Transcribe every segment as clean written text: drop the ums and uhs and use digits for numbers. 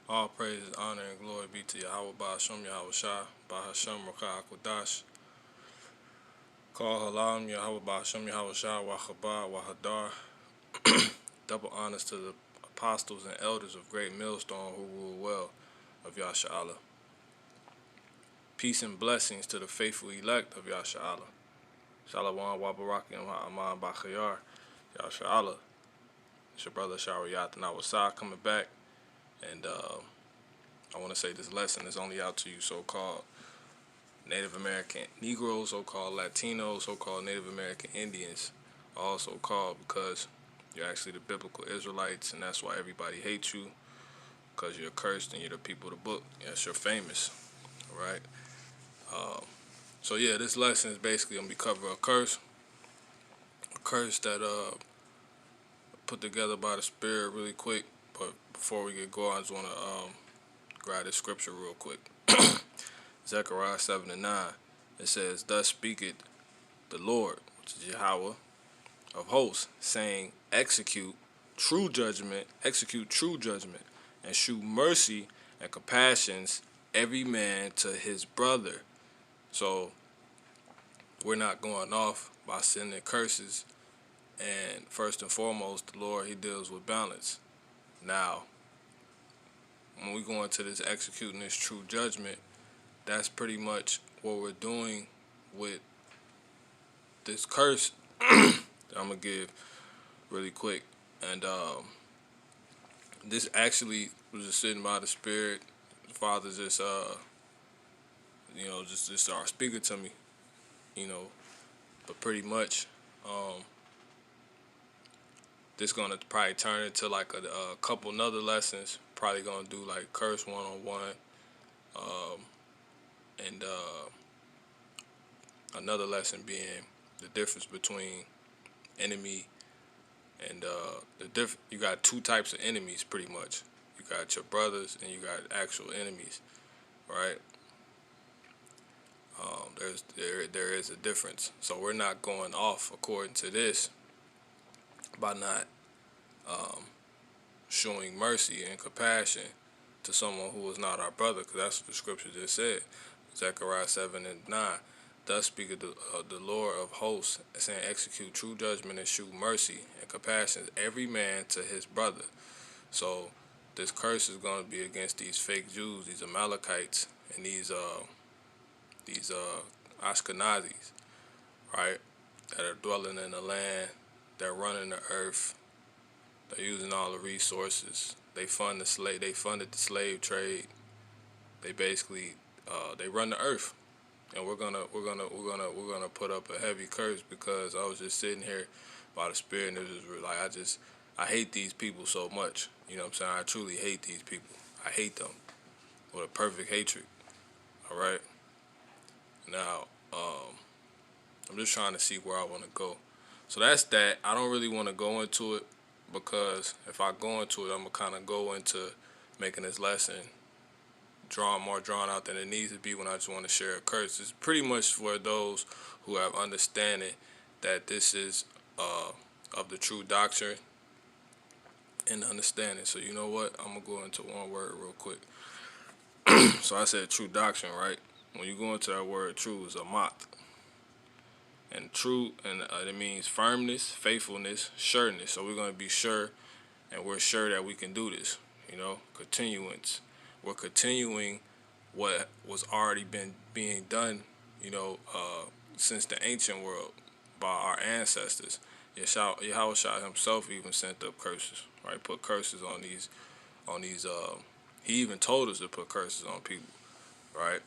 All praises, honor, and glory be to Yahawah by Hashem Yahawahdayam, by Hashem Machaah Kodash. Call Halam Yahawah by Hashem Yahawahdayam, Wahabah, Wahadar. Double honors to the apostles and elders of Great Millstone who rule well of Yahshua. Peace and blessings to the faithful elect of Yahshua. Shalom Wabarakim Ahman Bachayar, Yahshua. It's your brother Shariat and Awasai coming back. And I want to say this lesson is only out to you so-called Native American Negroes, so-called Latinos, so-called Native American Indians, also called because you're actually the biblical Israelites, and that's why everybody hates you, because you're cursed and you're the people of the book. Yes, you're famous, all right? So yeah, this lesson is basically going to be covering a curse that put together by the Spirit really quick. But before we get going, I just want to grab this scripture real quick. Zechariah 7:9. It says, "Thus speaketh the Lord," which is Yahawah of hosts, saying, execute true judgment, and shew mercy and compassions every man to his brother. So we're not going off by sending curses. And first and foremost, the Lord, he deals with balance. Now, when we go into this executing this true judgment, that's pretty much what we're doing with this curse that I'm going to give really quick. And this actually was just sitting by the Spirit. The Father just, just started speaking to me, but pretty much this going to probably turn into like a couple nother lessons. Probably going to do like curse one-on-one. And another lesson being the difference between enemy and you got two types of enemies pretty much. You got your brothers and you got actual enemies, right? There is a difference. So we're not going off according to this by not showing mercy and compassion to someone who is not our brother, because that's what the scripture just said. Zechariah 7:9. Thus speaketh the Lord of hosts, saying, execute true judgment and shew mercy and compassion every man to his brother. So this curse is going to be against these fake Jews, these Amalekites, and these Ashkenazis, right? That are dwelling in the land, they're running the earth, they're using all the resources. They funded the slave trade. They basically they run the earth. And we're gonna put up a heavy curse, because I was just sitting here by the Spirit, and it was just like I hate these people so much. You know what I'm saying? I truly hate these people. I hate them with a perfect hatred. All right. Now, I'm just trying to see where I want to go. So that's that. I don't really want to go into it, because if I go into it, I'm gonna kind of go into making this lesson more drawn out than it needs to be when I just want to share a curse. It's pretty much for those who have understanding that this is of the true doctrine and understanding. So you know what? I'm gonna go into one word real quick. So I said true doctrine, right? When you go into that word true, is a mot. And true, and it means firmness, faithfulness, sureness. So we're gonna be sure, and we're sure that we can do this. Continuance. We're continuing what was already been being done, since the ancient world by our ancestors. Yahawahdayam himself even sent up curses, right? Put curses on these. He even told us to put curses on people, right?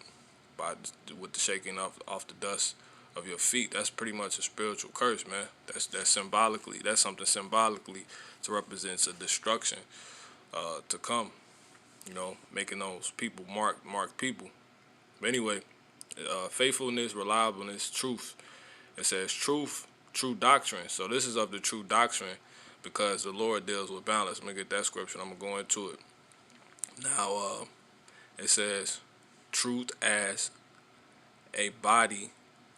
With the shaking off the dust of your feet. That's pretty much a spiritual curse, man. That's symbolically. That's something symbolically to represent a destruction to come. Making those people marked people. But anyway, faithfulness, reliableness, truth. It says truth, true doctrine. So this is of the true doctrine, because the Lord deals with balance. Let me get that scripture. I'm going to go into it. Now, it says truth as a body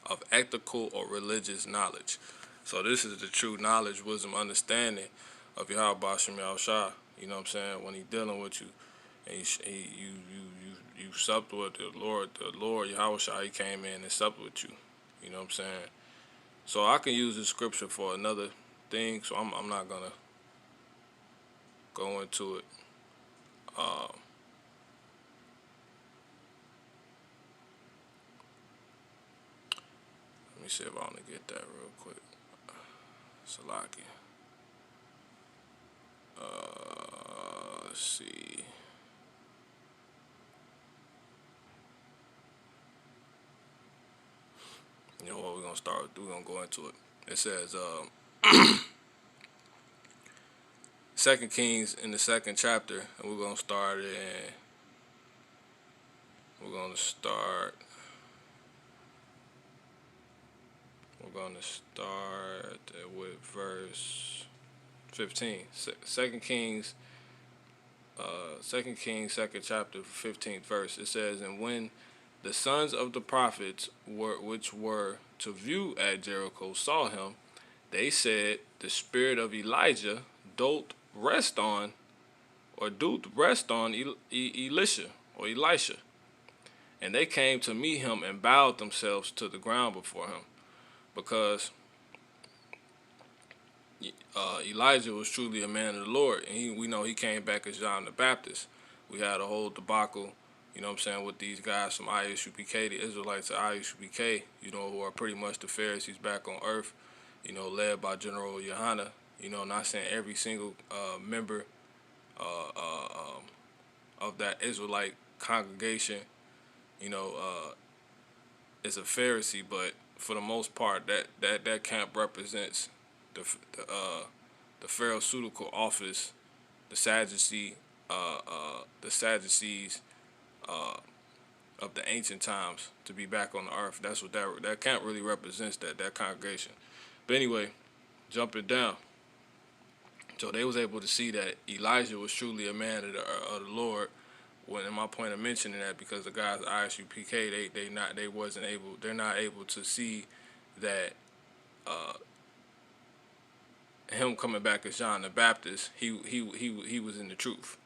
of ethical or religious knowledge. So this is the true knowledge, wisdom, understanding of Yahawah Shem Yahushua. You know what I'm saying? When he's dealing with you and you supped with the Lord Yahawahdayam. He came in and supped with you. You know what I'm saying? So I can use this scripture for another thing. So I'm not gonna go into it. Let me see if I want to get that real quick. Salaki. Let's see. You know what we're gonna start with? We're gonna go into it. It says, 2 Kings in the 2nd chapter, and we're gonna start in. We're gonna start. We're gonna start with verse 15. 2 Kings. 2 Kings, 2nd chapter, 15th verse. It says, and when the sons of the prophets which were to view at Jericho saw him, they said, the spirit of Elijah doth rest on Elisha or Elisha. And they came to meet him and bowed themselves to the ground before him, because Elijah was truly a man of the Lord, and we know he came back as John the Baptist. We had a whole debacle, you know what I'm saying, with these guys from ISUPK, the Israelites of ISUPK, you know, who are pretty much the Pharisees back on earth, you know, led by General Yohanan. You know, not saying every single member of that Israelite congregation, you know, is a Pharisee, but for the most part, that camp represents the Pharisaical office, the Sadducees of the ancient times, to be back on the earth. That's what that camp really represents, that congregation. But anyway, jumping down. So they was able to see that Elijah was truly a man of the Lord. When in my point of mentioning that, because the guys at ISUPK, they're not able to see that him coming back as John the Baptist, he was in the truth,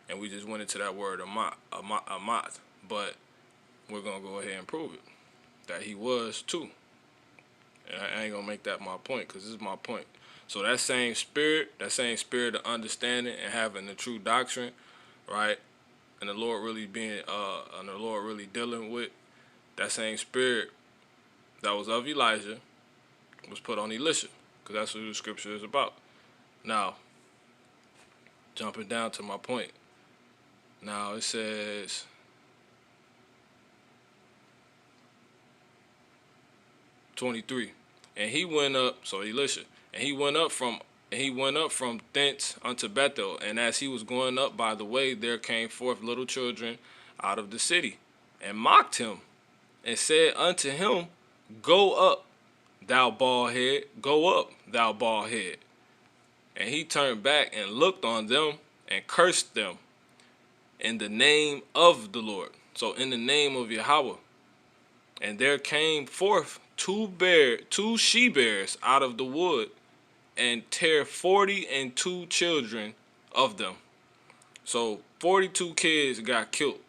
and we just went into that word amat, but we're gonna go ahead and prove it that he was too. And I ain't gonna make that my point, because this is my point. So that same spirit of understanding and having the true doctrine, right? And the Lord really dealing with that same spirit that was of Elijah was put on Elisha, because that's what the scripture is about. Now, jumping down to my point. Now it says, "23, and he went up." So Elisha, and he went up from thence unto Bethel, and as he was going up by the way, there came forth little children out of the city, and mocked him, and said unto him, Go up, thou bald head, go up, thou bald head. And he turned back and looked on them and cursed them in the name of the Lord. So in the name of Yahawah. And there came forth two she-bears out of the wood, and tear 42 children of them. So 42 kids got killed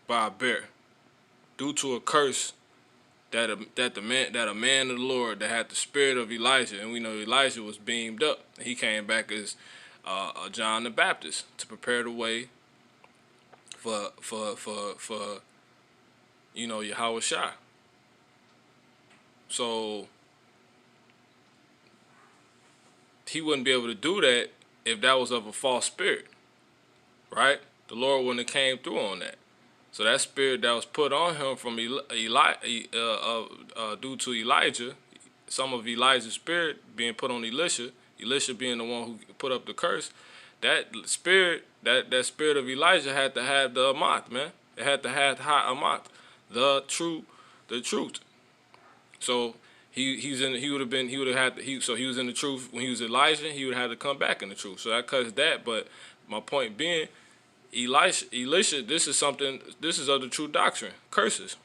by a bear due to a curse that a man of the Lord that had the spirit of Elijah, and we know Elijah was beamed up. He came back as John the Baptist to prepare the way for Yahawahdayam. So he wouldn't be able to do that if that was of a false spirit, right? The Lord wouldn't have came through on that. So that spirit that was put on him from due to Elijah, some of Elijah's spirit being put on Elisha being the one who put up the curse, that spirit of Elijah had to have the amat, man. It had to have amat, the truth. So he was in the truth when he was Elijah. He would have to come back in the truth. So that cuts that. But my point being, Elisha, this is of the true doctrine, curses.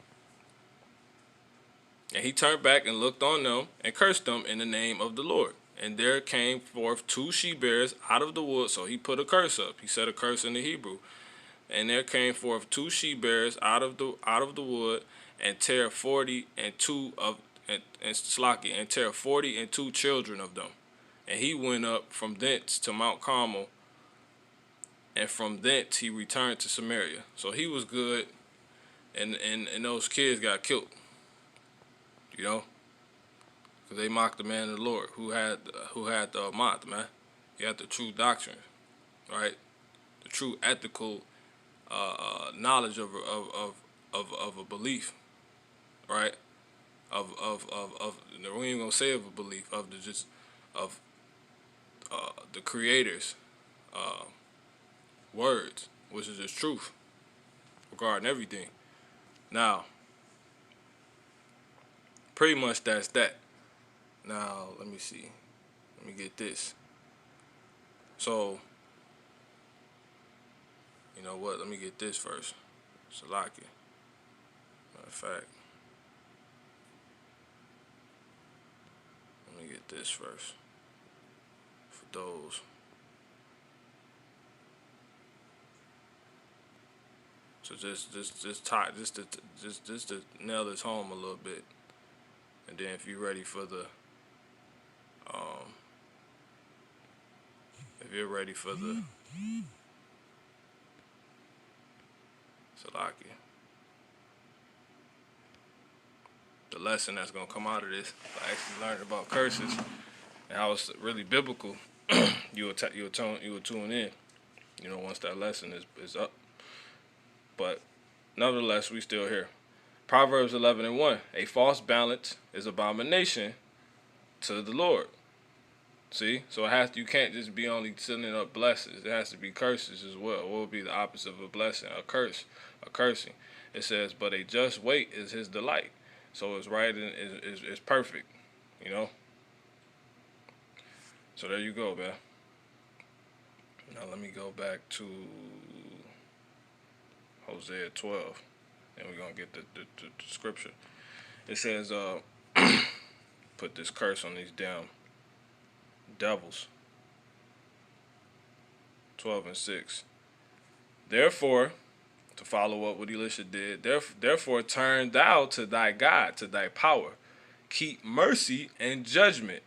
And he turned back and looked on them and cursed them in the name of the Lord. And there came forth two she-bears out of the wood. So he put a curse up. He said a curse in the Hebrew. And there came forth 2 she-bears out of the wood, and tear 40 and tear 40 children of them. And he went up from thence to Mount Carmel, and from thence he returned to Samaria. So he was good, and those kids got killed, you know, because they mocked the man of the Lord who had the Ahmad, man. He had the true doctrine, right? The true ethical knowledge of a belief, right? We ain't even gonna say of a belief, of the Creator's words, which is His truth regarding everything. Now, pretty much that's that. Now, let me see. Let me get this. So, you know what? Let me get this first. Salaki. Matter of fact, let me get this first. For those. So just to nail this home a little bit, and then if you're ready for the Salaki, the lesson that's gonna come out of this, I actually learned about curses and how it's really biblical. You'll tune in, you know, once that lesson is up. But nevertheless, we still here. Proverbs 11:1. A false balance is abomination to the Lord. See, so you can't just be only sending up blessings. It has to be curses as well. What would be the opposite of a blessing? A curse, a cursing. It says, but a just weight is His delight. So it's right and is perfect, you know. So there you go, man. Now let me go back to Hosea 12, and we're gonna get the scripture. It says, put this curse on these damn devils. 12:6. Therefore, to follow up what Elisha did, therefore turn thou to thy God, to thy power. Keep mercy and judgment.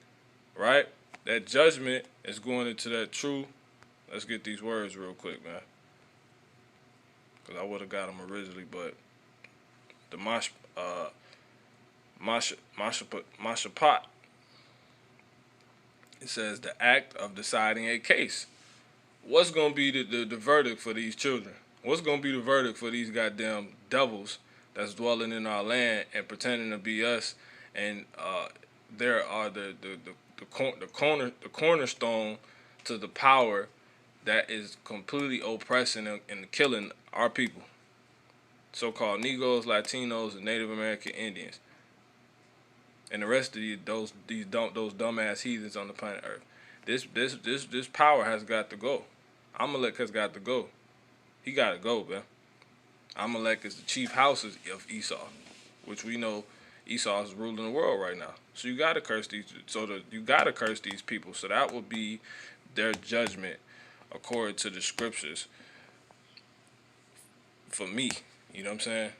Right? That judgment is going into that true. Let's get these words real quick, man. Because I would have got them originally, but the Machaah. It says the act of deciding a case. What's going to be the verdict for these children? What's going to be the verdict for these goddamn devils that's dwelling in our land and pretending to be us? And there are the cornerstone to the power that is completely oppressing and killing our people. So-called Negroes, Latinos, and Native American Indians. And the rest of those dumbass heathens on the planet Earth. This power has got to go. Amalek has got to go. He got to go, man. Amalek is the chief house of Esau, which we know Esau is ruling the world right now. So you got to curse these. You got to curse these people. So that will be their judgment according to the scriptures. For me, you know what I'm saying?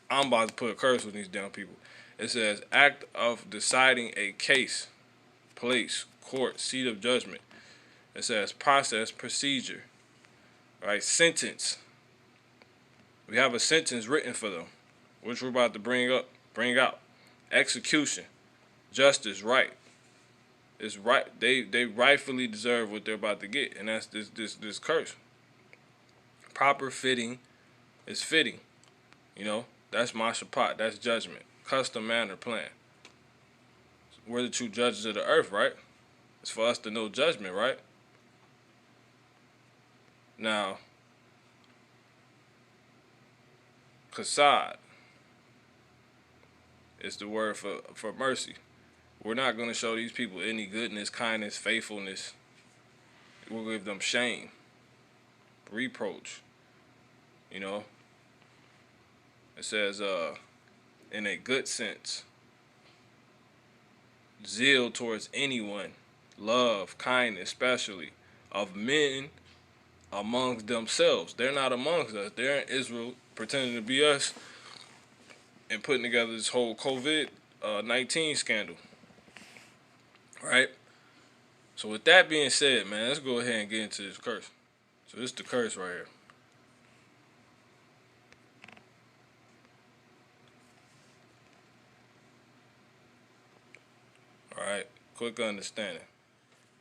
I'm about to put a curse on these damn people. It says, act of deciding a case, place, court, seat of judgment. It says, process, procedure, right? Sentence. We have a sentence written for them, which we're about to bring out. Execution, justice, right. It's right. They rightfully deserve what they're about to get, and that's this curse. Proper fitting is fitting. You know, that's Machaah, that's judgment. Custom, manner, plan. We're the true judges of the earth, right? It's for us to know judgment, right? Now, Kasad is the word for mercy. We're not going to show these people any goodness, kindness, faithfulness. We'll give them shame, reproach, you know. It says, in a good sense, zeal towards anyone, love, kindness, especially of men amongst themselves. They're not amongst us. They're in Israel pretending to be us and putting together this whole COVID-19 scandal. Right? So with that being said, man, let's go ahead and get into this curse. So this is the curse right here. All right, quick understanding.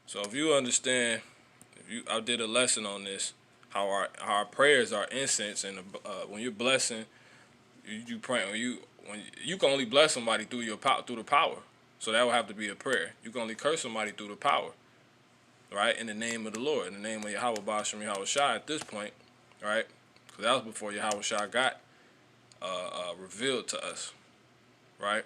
So if you understand, I did a lesson on this, how our prayers are incense, and when you're blessing, you pray when you can only bless somebody through through the power. So that would have to be a prayer. You can only curse somebody through the power, right? In the name of the Lord, in the name of Yahawah Ba'ashem Yahawahdayam at this point, right? Because that was before Yahawahdayam got revealed to us, right?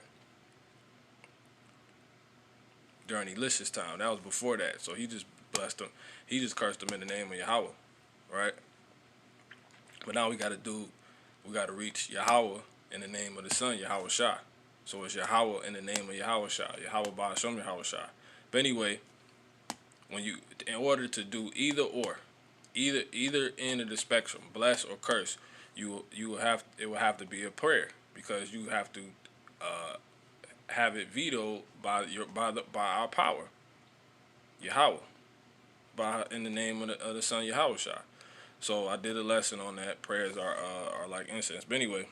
During Elisha's time, that was before that. So he just blessed them. He just cursed them in the name of Yahawah, right? But now we got to reach Yahawah in the name of the Son, Yahawahdayam. So it's Yahawah in the name of Yahawahdayam, Yahawah Ba'ashem Yahawahdayam. But anyway, in order to do either end of the spectrum, bless or curse, it will have to be a prayer, because you have to have it vetoed by our power, Yahawah, in the name of the Son Yahawahdayam. So I did a lesson on that. Prayers are like incense. But anyway,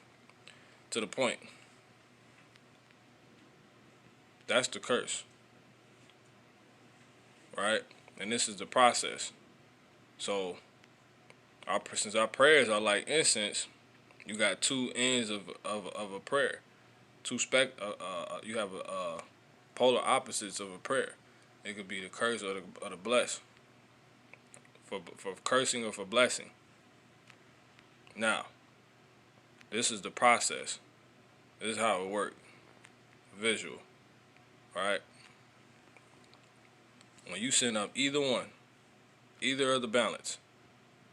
to the point. That's the curse, right? And this is the process. So since our prayers are like incense, you got two ends of a prayer. You have polar opposites of a prayer. It could be the curse or the bless. For cursing or for blessing. Now, this is the process. This is how it works. Visual. Right? When you send up either of the balance,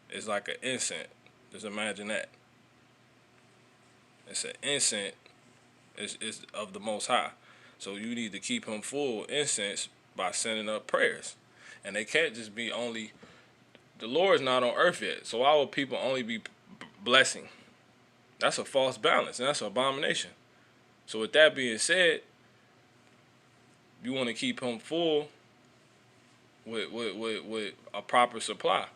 it's like an incense. Just imagine that. It's an incense is of the Most High. So you need to keep him full incense by sending up prayers. And they can't just be only, the Lord is not on earth yet. So why would people only be blessing? That's a false balance, and that's an abomination. So with that being said, you want to keep him full with a proper supply.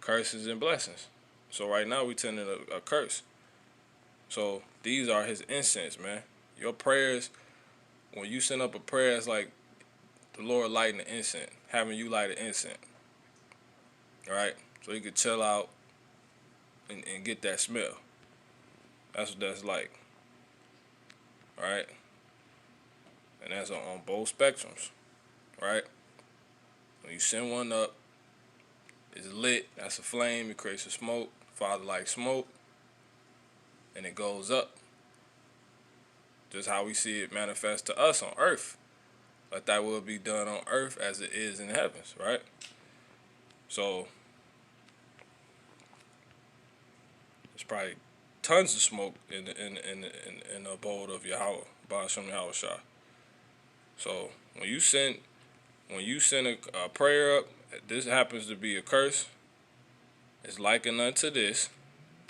Curses and blessings. So right now we tending a curse. So these are his incense, man. Your prayers, when you send up a prayer, it's like the Lord lighting the incense, having you light an incense. Right? So you could chill out and get that smell. That's what that's like. Right? And that's on both spectrums. Right? When you send one up, it's lit. That's a flame. It creates a smoke. Father likes smoke. And it goes up. Just how we see it manifest to us on earth. Like that will be done on earth as it is in the heavens. Right? So there's probably tons of smoke in the abode of Yahawah, Ba'ashem Yahawahdayam. So when you send a prayer up, this happens to be a curse. It's likened unto this.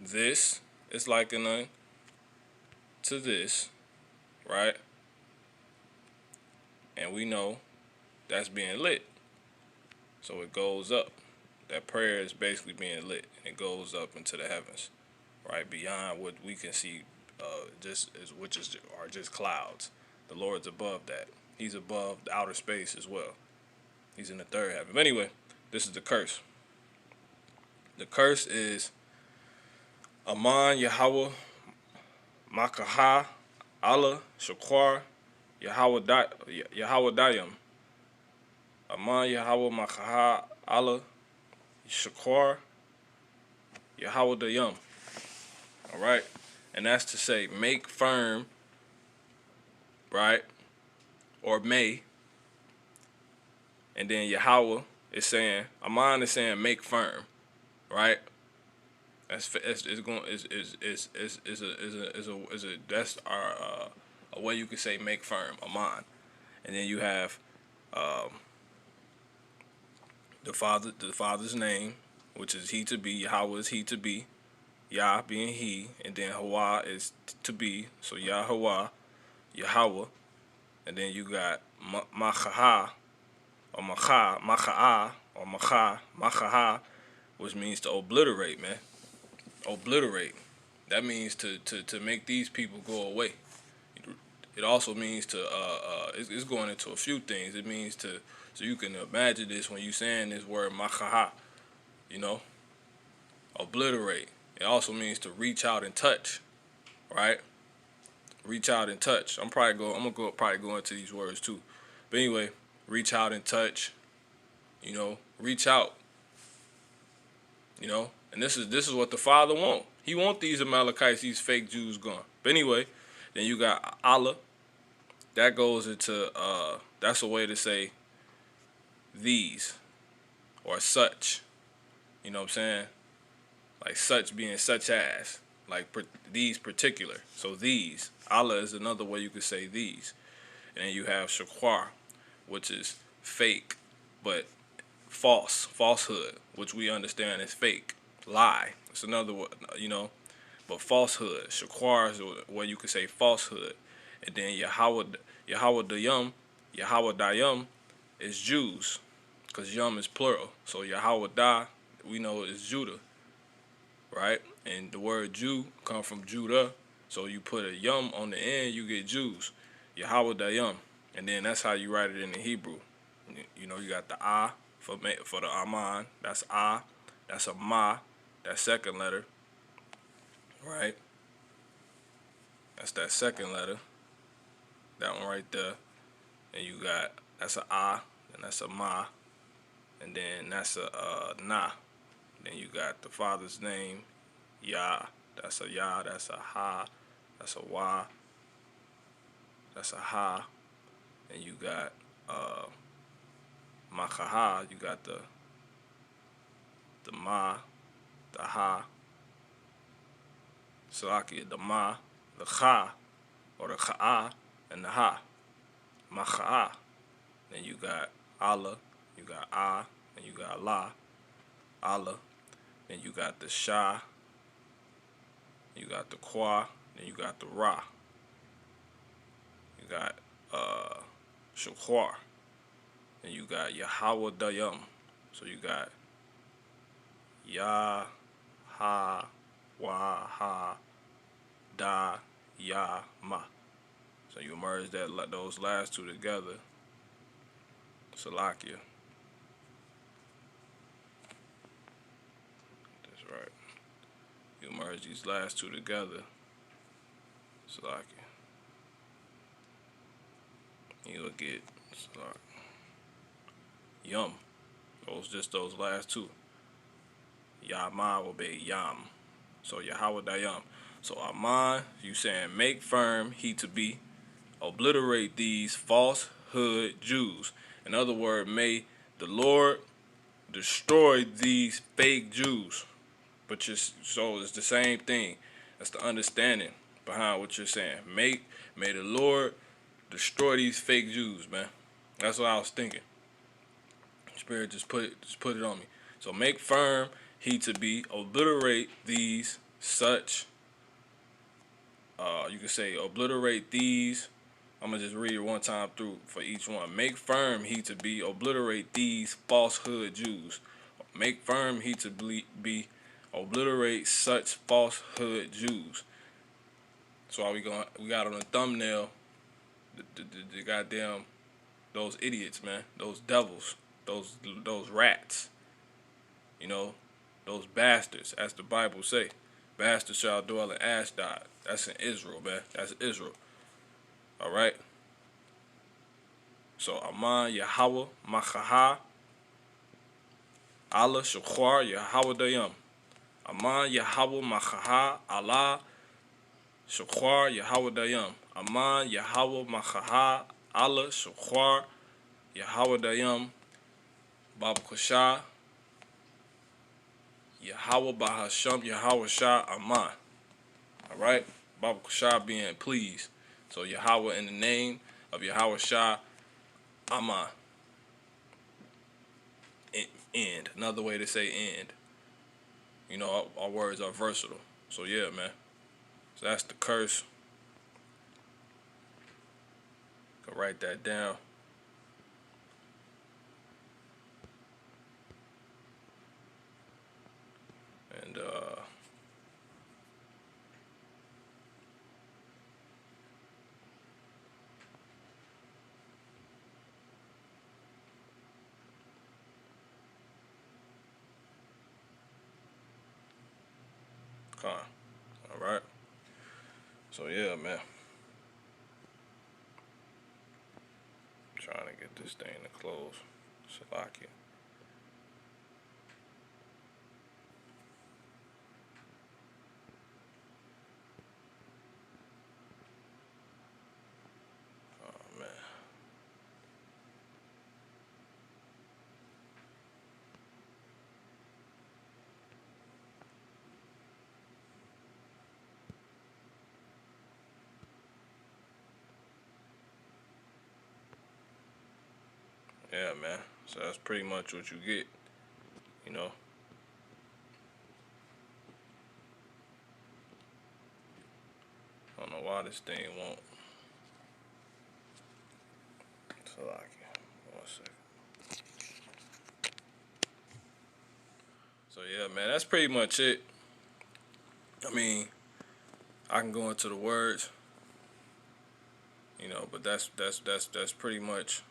This is likened unto this, right? And we know that's being lit. So it goes up. That prayer is basically being lit, and it goes up into the heavens. Right, beyond what we can see, which are just clouds. The Lord's above that. He's above the outer space as well. He's in the third heaven. But anyway, this is the curse. The curse is Ahman, Yahawah, Machaah, Ahla, Shaqar, Yahawahdayam. Ahman, Yahawah, Machaah, Ahla, Shaqar, Yahawahdayam. All right, and that's to say, make firm, right, or may. And then Yahawah is saying, Ahman is saying, make firm, right? That's a way you could say make firm, Ahman. And then you have the father's name, which is he to be. Yahawah is he to be. Yah being he, and then Hawah is to be. So Yahawah, Yahawah, and then you got Machaah or Machaah or Machaah, which means to obliterate, man. Obliterate. That means to make these people go away. It also means to it's going into a few things. It means to, so you can imagine this when you saying this word Machaah, you know, obliterate. It also means to reach out and touch, right? Reach out and touch. I'm gonna probably go into these words too. But anyway, reach out and touch, you know, reach out, you know. And this is what the Father want. He want these Amalekites, these fake Jews gone. But anyway, then you got Allah. That goes into that's a way to say these or such. You know what I'm saying? Like such being such as, like these particular. So these. Allah is another way you could say these. And then you have Shaqar, which is fake, but falsehood, which we understand is fake, lie. It's another one, you know, but falsehood. Shaqar is where you could say falsehood. And then Yahawahdayam is Jews, because Yum is plural. So Yahawadah, we know is Judah, right? And the word Jew come from Judah. So you put a Yum on the end, you get Jews. Yahawahdayam. And then that's how you write it in the Hebrew. You know, you got the Ah for the Ahman. That's Ah. That's a Ma. That second letter. Right? That's that second letter. That one right there. And you got, that's a Ah. And that's a Ma. And then that's a Na. Then you got the Father's name. Yah. That's a Yah. That's a Ha. That's a Wah. That's a Ha. And you got Machaah, you got the Ma, the Ha, Salakia, the Ma, the Cha, or the Cha'ah, and the Ha, Machaah. Then you got Allah, you got Ah, and you got La, Allah. Then you got the Shah, you got the Qua, then you got the Ra. You got Shaqar. Then you got Yahawahdayam. So you got Yah, Ha, Wah, Ha, Da, Ya, Ma. So you merge those last two together. Salakia. That's right. You merge these last two together. Salakia. You'll get Yum. Those last two. Yama will be Yam. So Yahawahdayam. So Ahman, you saying make firm he to be, obliterate these falsehood Jews. In other words, may the Lord destroy these fake Jews. But so it's the same thing. That's the understanding behind what you're saying. May the Lord destroy these fake Jews, man. That's what I was thinking. Spirit just put it on me. So make firm he to be, obliterate these such. You can say obliterate these. I'm gonna just read it one time through for each one. Make firm he to be, obliterate these falsehood Jews. Make firm he to be, obliterate such falsehood Jews. So we got on the thumbnail the goddamn those idiots, man, those devils, those rats, you know, those bastards, as the Bible say. Bastards shall dwell in Ashdod. That's in Israel, man. That's Israel. All right. So Ahman, Yahawah, Machaah, Allah, Shaqar, Yahawahdayam. Ahman, Yahawah, Machaah, Allah, Shaqar, Yahawahdayam. Ahman, Yahawah, Machaah, Allah, Shaqar, Yahawahdayam. Baba Kashah, Yahawah Bahasham, Yahweh Shah, Ahman. Alright? Baba Kashah being pleased. So Yahawah in the name of Yahweh Shah, Ahman. End. Another way to say end. You know, our words are versatile. So yeah, man. So that's the curse. Can write that down. And con. All right. So yeah, man. Trying to get this thing to close. Salakia. Oh man. Yeah, man. So that's pretty much what you get. You know. I don't know why this thing won't. Salakia. 1 second. So yeah, man, that's pretty much it. I mean, I can go into the words, you know, but that's pretty much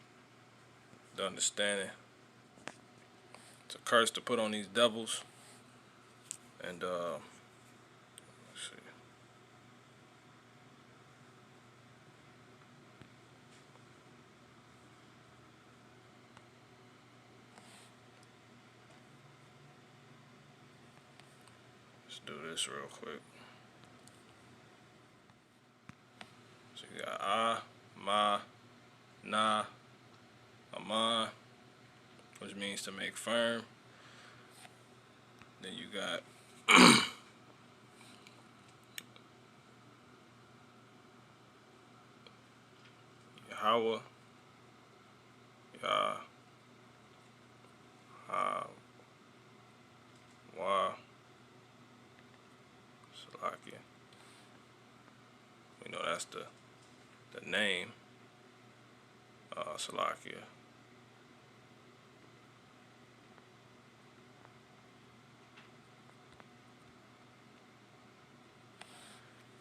the understanding. It's a curse to put on these devils, and let's see. Let's do this real quick. So you got Ma, Na, Ahman, which means to make firm. Then you got Yahawah, Yahawahdayam, Salakia. We know that's the name, Salakia.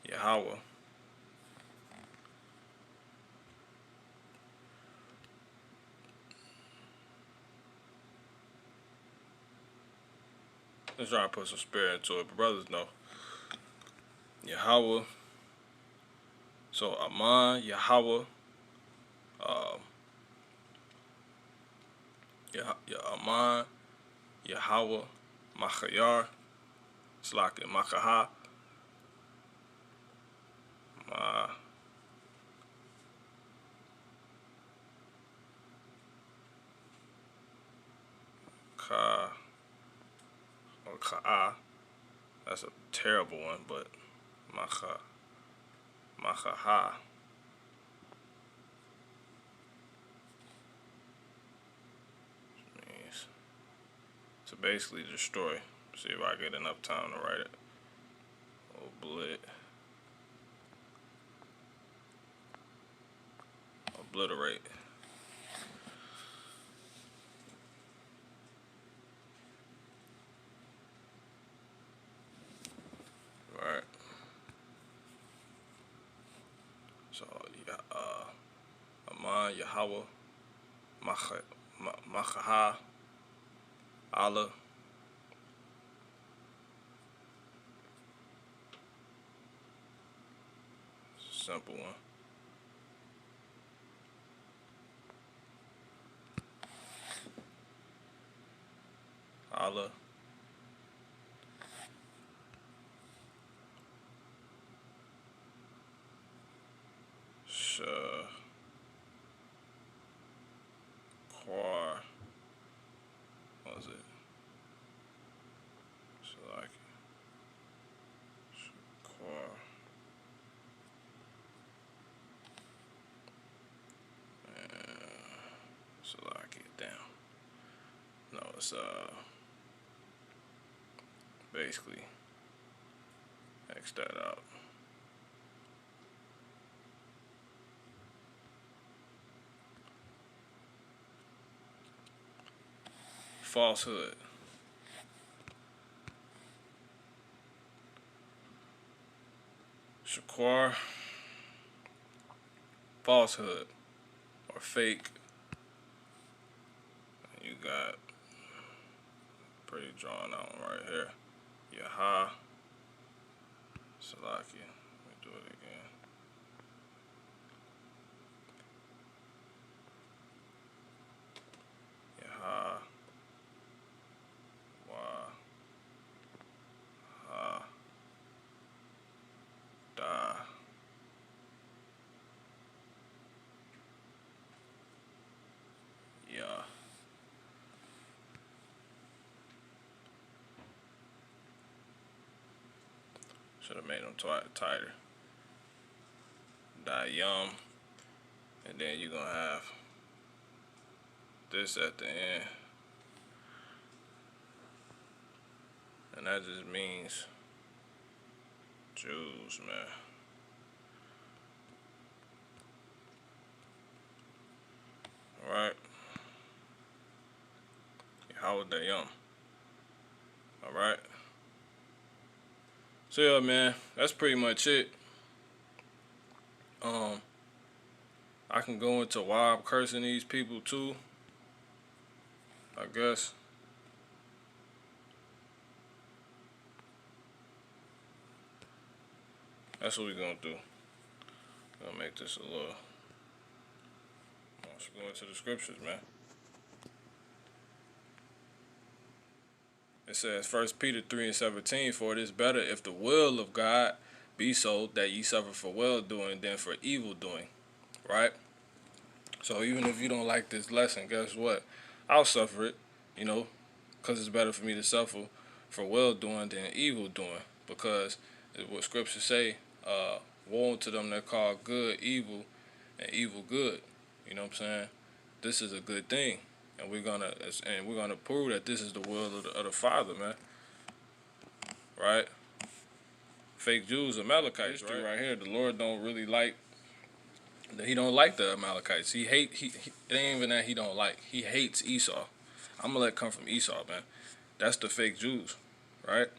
Yahawah. Let's try to put some spirit into it, but brothers know. Yahawah. So Ahman, Yahawah, Ahman, Yahawah, Machaah, Slakia, Machaah, Machaah, or Ka'ah. That's a terrible one, but Machaah, Machaah. Means to basically destroy. See if I get enough time to write it. Obliterate. Right. So yeah, Ahman, Yahawah, Machaah, Ahla. Simple one. Ahla. Shaqar. What was it? Shaqar. So I get down. No, it's basically X that out. Falsehood. Shaqar, falsehood or fake. You got pretty drawn out right here. Yahawahdayam. Salakia. Let me do it again. Yeah. Should have made them tighter. Yum. And then you're going to have this at the end. And that just means Jews, man. Alright. Yahawahdayam. Alright. So yeah, man, that's pretty much it. I can go into why I'm cursing these people too, I guess. That's what we're gonna do. Gonna make this a little. Let's go into the scriptures, man. It says 1 Peter 3:17, for it is better if the will of God be so that ye suffer for well doing than for evil doing. Right? So even if you don't like this lesson, guess what? I'll suffer it, because it's better for me to suffer for well doing than evil doing. Because what scriptures say, woe unto them that call good evil and evil good. You know what I'm saying? This is a good thing. And we're gonna prove that this is the will of the Father, man. Right? Fake Jews, Amalekites, right here. The Lord don't really like. He don't like the Amalekites. It ain't even that he don't like. He hates Esau. Amalek come from Esau, man. That's the fake Jews, right?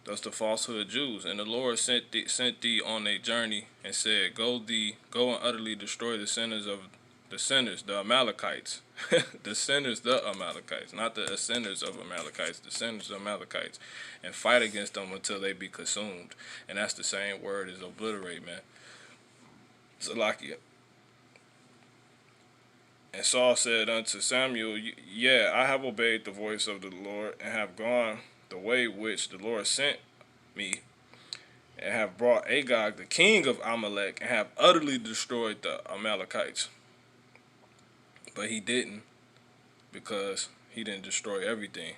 That's the falsehood Jews. And the Lord sent thee on a journey and said, go and utterly destroy the sinners, the Amalekites. The sinners, the Amalekites. Not the sinners of Amalekites, the sinners of Amalekites. And fight against them until they be consumed. And that's the same word as obliterate, man. Salakia. And Saul said unto Samuel, yeah, I have obeyed the voice of the Lord, and have gone the way which the Lord sent me, and have brought Agag, the king of Amalek, and have utterly destroyed the Amalekites. But he didn't, because he didn't destroy everything.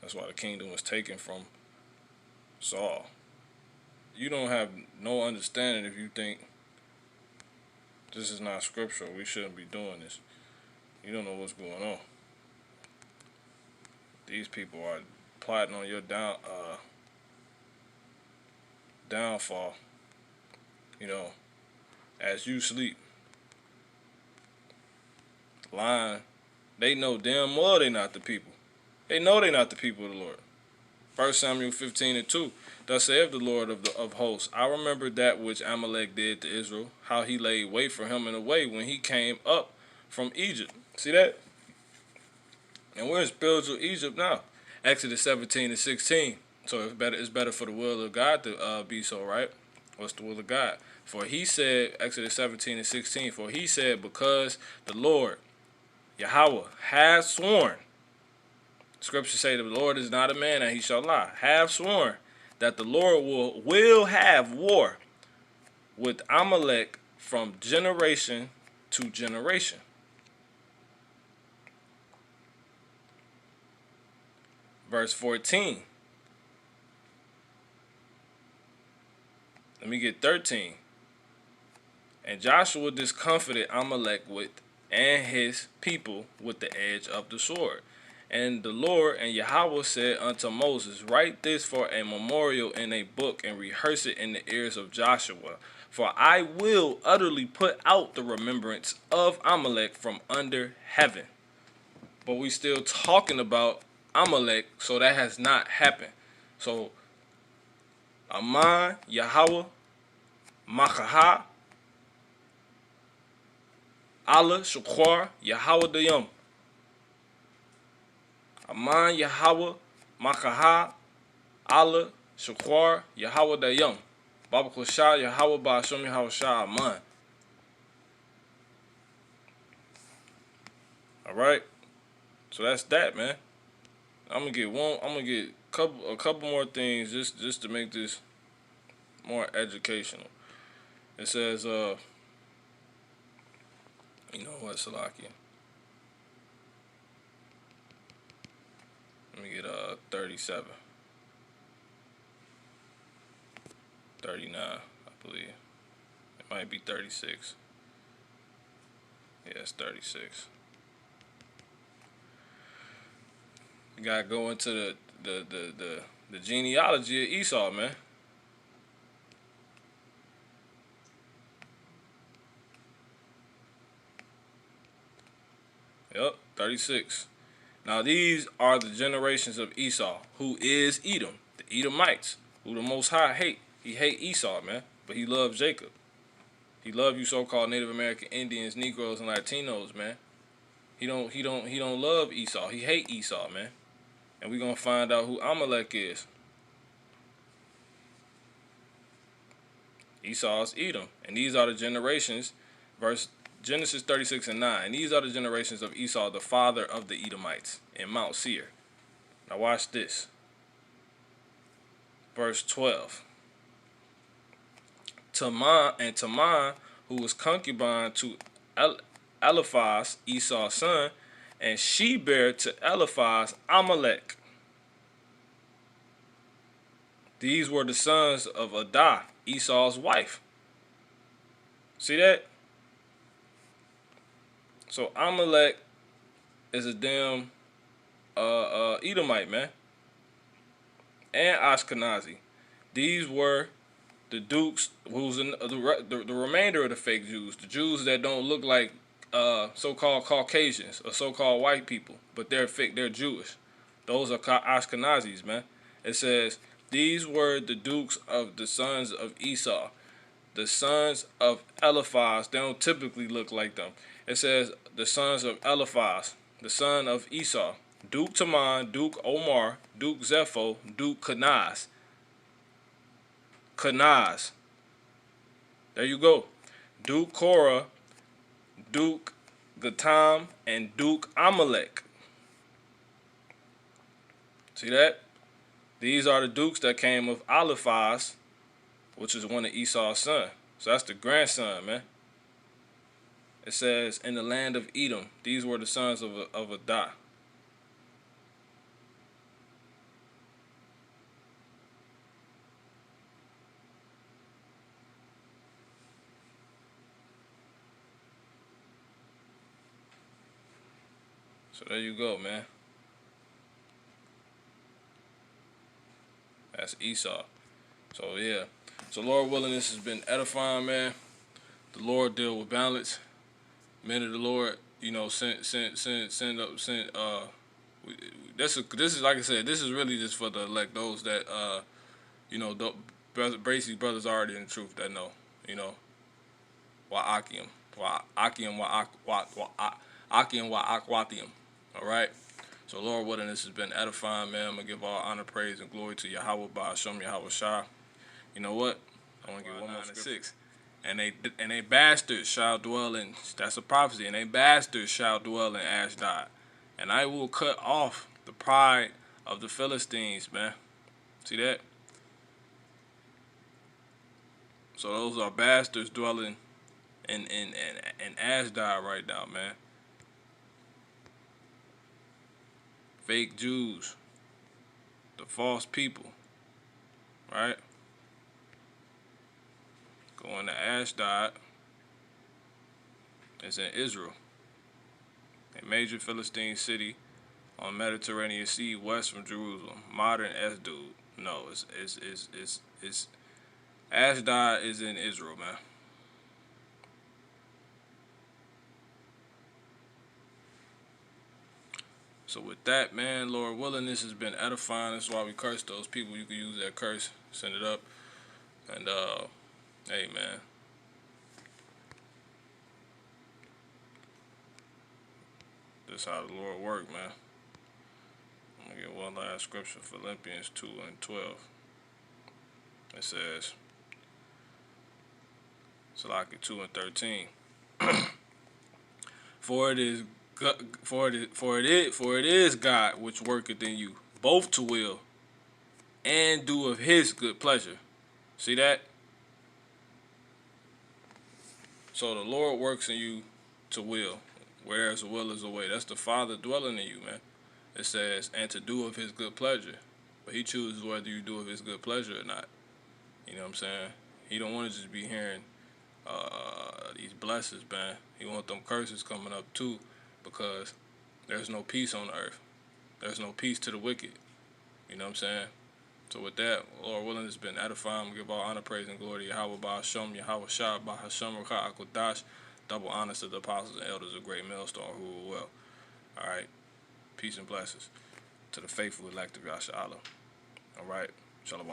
That's why the kingdom was taken from Saul. You don't have no understanding if you think this is not scriptural. We shouldn't be doing this. You don't know what's going on. These people are plotting on your downfall, as you sleep. Lying. They know damn well they not the people. They know they not the people of the Lord. 1 Samuel 15:2. Thus saith the Lord of hosts, I remember that which Amalek did to Israel, how he laid wait for him in a way when he came up from Egypt. See that? And we're in spiritual Egypt now. Exodus 17:16. So it's better for the will of God to be so, right? What's the will of God? For he said, Exodus 17:16, for he said, because the Lord, Yahawah, has sworn. Scripture say the Lord is not a man that he shall lie. Have sworn that the Lord will have war with Amalek from generation to generation. Verse 14. Let me get 13. And Joshua discomfited Amalek and his people with the edge of the sword, And the Lord and Yahawah said unto Moses, write this for a memorial in a book, and rehearse it in the ears of Joshua. For I will utterly put out the remembrance of Amalek from under heaven. But we still talking about Amalek, so that has not happened. So Ahman, Yahawah, Machaah, Ahla, Shaqar, Yahawahdayam. Ahman, Yahawah, Machaah, Ahla, Shaqar, Yahawahdayam. Baba Shah, Yahawah, Ba'asham, Yahawah Shah, Ahman. Alright? So that's that, man. I'm gonna get a couple more things just to make this more educational. It says, you know what, Salakia? Let me get 37. 39, I believe. It might be 36. Yeah, it's 36. You gotta go into the genealogy of Esau, man. Yep, 36. Now these are the generations of Esau, who is Edom, the Edomites, who the Most High hate. He hate Esau, man, but he loves Jacob. He love you so-called Native American Indians, Negroes, and Latinos, man. He don't love Esau. He hate Esau, man. And we're gonna find out who Amalek is. Esau is Edom, and these are the generations, verse Genesis 36 and 9. And these are the generations of Esau, the father of the Edomites, in Mount Seir. Now watch this. Verse 12. Tamar, who was concubine to Eliphaz, Esau's son, and she bare to Eliphaz Amalek. These were the sons of Adah, Esau's wife. See that? So Amalek is a damn Edomite, man. And Ashkenazi. These were the dukes, who's in the remainder of the fake Jews, the Jews that don't look like so-called Caucasians or so-called white people, but they're fake, they're Jewish. Those are Ashkenazis, man. It says, these were the dukes of the sons of Esau, the sons of Eliphaz. They don't typically look like them. It says, the sons of Eliphaz, the son of Esau, Duke Taman, Duke Omar, Duke Zepho, Duke Kenaz. Kenaz. There you go. Duke Korah, Duke Gatam, and Duke Amalek. See that? These are the dukes that came of Eliphaz, which is one of Esau's sons. So that's the grandson, man. It says, in the land of Edom, these were the sons of Adah. So there you go, man. That's Esau. So yeah. So Lord willing, this has been edifying, man. The Lord deal with balance. Men of the Lord, you know, this is like I said, this is really just for the like those that you know, basically brothers already in the truth that know, you know, Akim, Akwathium. All right. So Lord willing, this has been edifying, man. I'm gonna give all honor, praise, and glory to Yahawah Ba'asham Yahawah Shah. You know what? I want to give one more 6. And they bastards shall dwell in. That's a prophecy. And they bastards shall dwell in Ashdod. And I will cut off the pride of the Philistines, man. See that? So those are bastards dwelling in Ashdod right now, man. Fake Jews, the false people, right? Going to Ashdod is in Israel, a major Philistine city on Mediterranean Sea, west from Jerusalem. Modern Ashdod. No, it's Ashdod is in Israel, man. So with that, man, Lord willing, this has been edifying. That's why we curse those people. You can use that curse, send it up, and hey, man. This how the Lord work, man. I'm gonna get one last scripture, Philippians 2:12. It says, Salaki 2:13. For it is God which worketh in you, both to will and do of His good pleasure. See that? So the Lord works in you to will, whereas the will is away. That's the Father dwelling in you, man. It says, and to do of His good pleasure. But He chooses whether you do of His good pleasure or not. You know what I'm saying? He don't want to just be hearing these blessings, man. He want them curses coming up too, because there's no peace on earth. There's no peace to the wicked. You know what I'm saying? So with that, Lord willing, it's been edifying. We give all honor, praise, and glory to Yahawah, Ba'asham, Yahawah, Shah, Ba'asham, Machaah, Akodash. Double honors to the apostles and elders of Great Millstone who will well. All right. Peace and blessings to the faithful elect of Yahshua Allah. All right. Shalom.